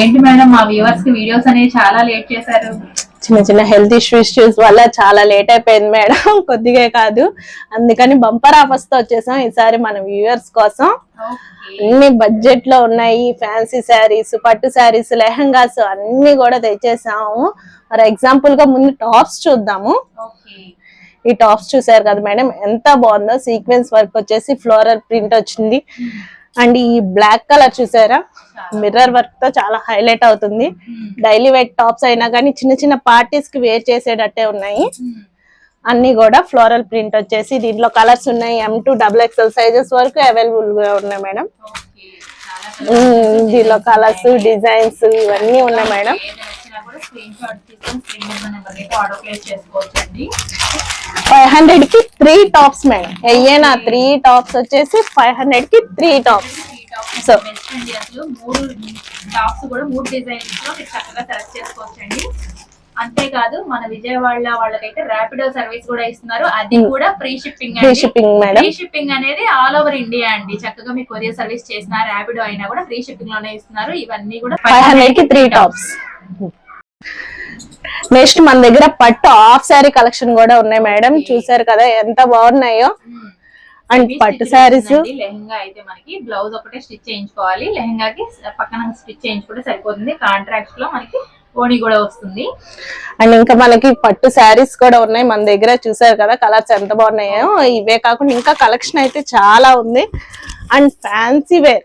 ఏంటి మేడం మా వ్యూవర్స్ కి వీడియోస్ అనేవి చాలా లేట్ చేశారు. చిన్న చిన్న హెల్త్ ఇష్యూస్ వల్ల చాలా లేట్ అయిపోయింది మేడం. కొద్దిగా కాదు, అందుకని బంపర్ ఆఫర్స్ తో వచ్చేసాం ఈసారి మన వ్యూవర్స్ కోసం. అన్ని బడ్జెట్ లో ఉన్నాయి, ఫ్యాన్సీ శారీస్, పట్టు శారీస్, లెహంగాస్ అన్ని కూడా తెచ్చేసాము. ఫర్ ఎగ్జాంపుల్ గా ముందు టాప్స్ చూద్దాము. ఈ టాప్స్ చూసారు కదా మేడం, ఎంత బాగుందో. సీక్వెన్స్ వర్క్ వచ్చేసి ఫ్లోరల్ ప్రింట్ వచ్చింది. అండ్ ఈ బ్లాక్ కలర్ చూసారా, మిర్రర్ వర్క్ తో చాలా హైలైట్ అవుతుంది. డైలీ వేర్ టాప్స్ అయినా కానీ చిన్న చిన్న పార్టీస్ కి వేర్ చేసేటట్టే ఉన్నాయి. అన్ని కూడా ఫ్లోరల్ ప్రింట్ వచ్చేసి దీంట్లో కలర్స్ ఉన్నాయి. M to XXL సైజెస్ వరకు అవైలబుల్ గా ఉన్నాయి మేడం. దీనిలో కలర్స్, డిజైన్స్ ఇవన్నీ ఉన్నాయి మేడం. 500 కి 3 టాప్స్ మేడం. అయ్యేనా 3 టాప్స్ వచ్చేసి 500 కి 3 టాప్స్. సో మూడు టాప్స్ కూడా 3 డిజైన్స్ లో చక్కగా సెలెక్ట్ చేసుకోవచ్చండి. అంతేకాదు మన విజయవాడ వాళ్ళకైతే ర్యాపిడో సర్వీస్ కూడా ఇస్తున్నారు. అది కూడా ఫ్రీ షిప్పింగ్. ఫ్రీ షిప్పింగ్ అనేది ఆల్ ఓవర్ ఇండియా అండి. చక్కగా మీ కొరియర్ సర్వీస్ చేసిన ర్యాపిడో అయినా కూడా ఫ్రీ షిప్పింగ్ లోనే ఇస్తున్నారు. ఇవన్నీ కూడా 500 కి 3 టాప్స్. నెక్స్ట్ మన దగ్గర పట్టు హాఫ్ శారీ కలెక్షన్ కూడా ఉన్నాయి మేడం. చూసారు కదా ఎంత బాగున్నాయో. అండ్ పట్టు శారీస్, లెహంగా అయితే మనకి బ్లౌజ్ ఒకటే స్టిచ్ చేయించుకోవాలి. లెహంగాకి పక్కన స్టిచ్ చేయించుకుంటే సరిపోతుంది. కాంట్రాక్ట్ లో మనకి ఓణి కూడా వస్తుంది. అండ్ ఇంకా మనకి పట్టు శారీస్ కూడా ఉన్నాయి మన దగ్గర. చూసారు కదా కలర్స్ ఎంత బాగున్నాయో. ఇవే కాకుండా ఇంకా కలెక్షన్ అయితే చాలా ఉంది. And fancy wear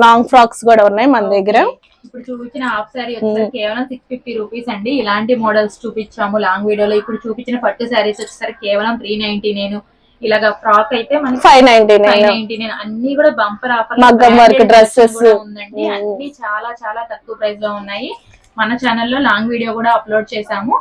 long frocks కూడా ఉన్నాయి మన దగ్గర. ఇప్పుడు చూపించిన హాఫ్ సారీ వచ్చేసరికి కేవలం 650 రూపీస్ అండి. ఇలాంటి మోడల్స్ చూపించాము లాంగ్ వీడియోలో. ఇప్పుడు చూపించిన పట్టు శారీస్ వచ్చేసరికి కేవలం 399. ఇలాగా ఫ్రాక్ అయితే మనకి 599. అన్ని కూడా బంపర్ ఆఫర్, మగ్గం వర్క్ డ్రెస్సెస్ ఉందండి. అన్ని చాలా చాలా తక్కువ ప్రైస్ లో ఉన్నాయి. మన ఛానల్లో లాంగ్ వీడియో కూడా అప్లోడ్ చేసాము.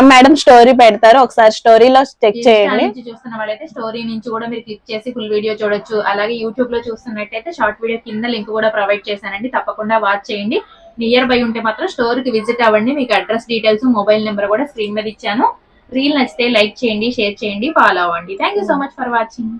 మేడం స్టోరీ పెడతారు, ఒకసారి స్టోరీలో చెక్ చేయండి. చూస్తున్న వాళ్ళైతే స్టోరీ నుంచి కూడా మీరు క్లిక్ చేసి ఫుల్ వీడియో చూడొచ్చు. అలాగే యూట్యూబ్ లో చూస్తున్నట్టయితే షార్ట్ వీడియో కింద లింక్ కూడా ప్రొవైడ్ చేశానండి. తప్పకుండా వాచ్ చేయండి. నియర్ బై ఉంటే మాత్రం స్టోర్కి విజిట్ అవ్వండి. మీకు అడ్రస్ డీటెయిల్స్, మొబైల్ నెంబర్ కూడా స్క్రీన్ మీద ఇచ్చాను. రీల్ నచ్చితే లైక్ చేయండి, షేర్ చేయండి, ఫాలో అవ్వండి. Thank you so much for watching.